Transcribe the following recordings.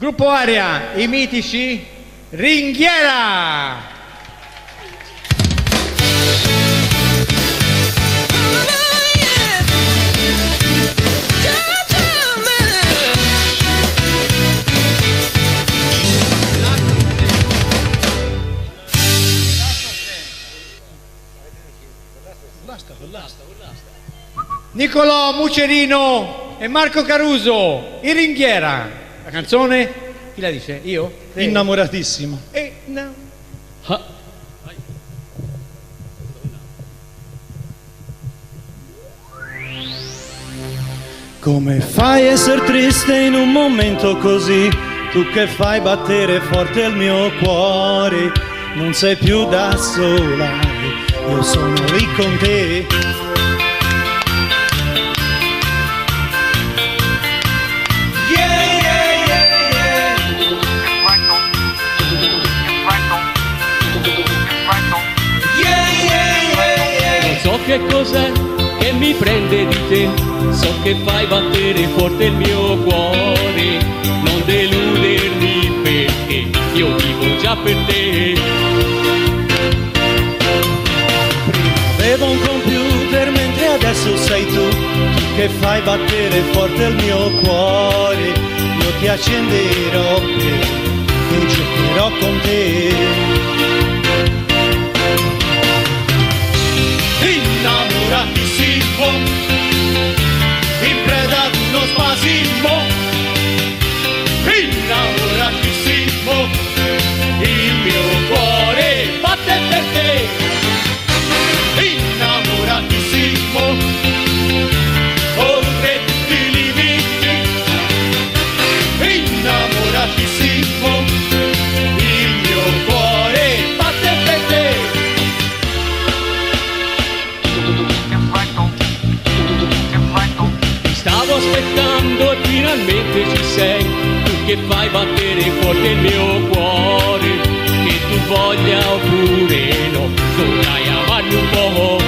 Gruppo Aria, i mitici Ringhiera. Nicolò Mucerino e Marco Caruso, i Ringhiera. La canzone, chi la dice? Io? Innamoratissimo. No. Come fai a essere triste in un momento così? Tu che fai battere forte il mio cuore. Non sei più da sola, io sono lì con te. So che cos'è che mi prende di te, so che fai battere forte il mio cuore, non deludermi perché io vivo già per te. Prima avevo un computer mentre adesso sei tu che fai battere forte il mio cuore, io ti accenderò e giocherò con te. Innamoratissimo, in preda ad uno spasimo. Innamoratissimo, il mio cuore batte per te. Innamoratissimo, oltre tutti i limiti. Innamoratissimo, il mio cuore batte per te. Stavo aspettando e finalmente ci sei, tu che fai battere forte il mio cuore, che tu voglia oppure no, dovrai amarmi un po'.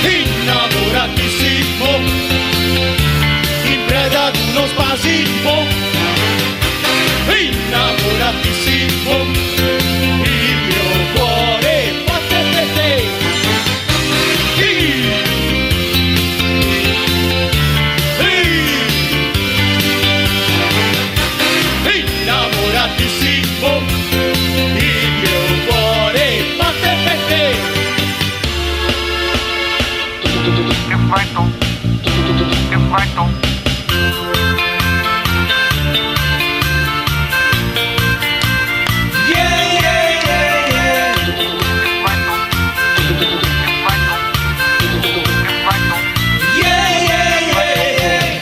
Innamoratissimo, in preda ad uno spasimo. Innamoratissimo, il mio cuore batte per te. Innamoratissimo, il mio cuore batte per te.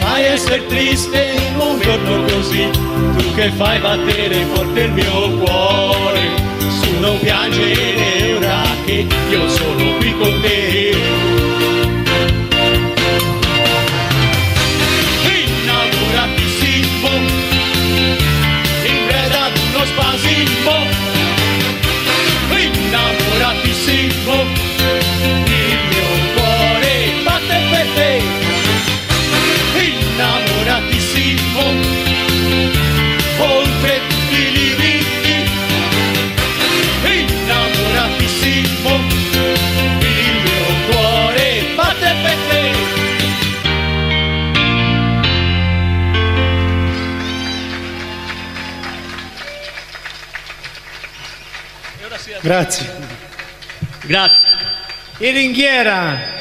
Fai essere triste in un giorno così, tu che fai battere forte il mio cuore, su non piangere ora che io sono qui con te. Innamoratissimo, in preda ad uno spasimo. Innamoratissimo, il mio cuore batte per te. Innamoratissimo, oltre tutti i limiti. Innamoratissimo, il mio cuore batte per te. Grazie. Grazie. I Ringhiera.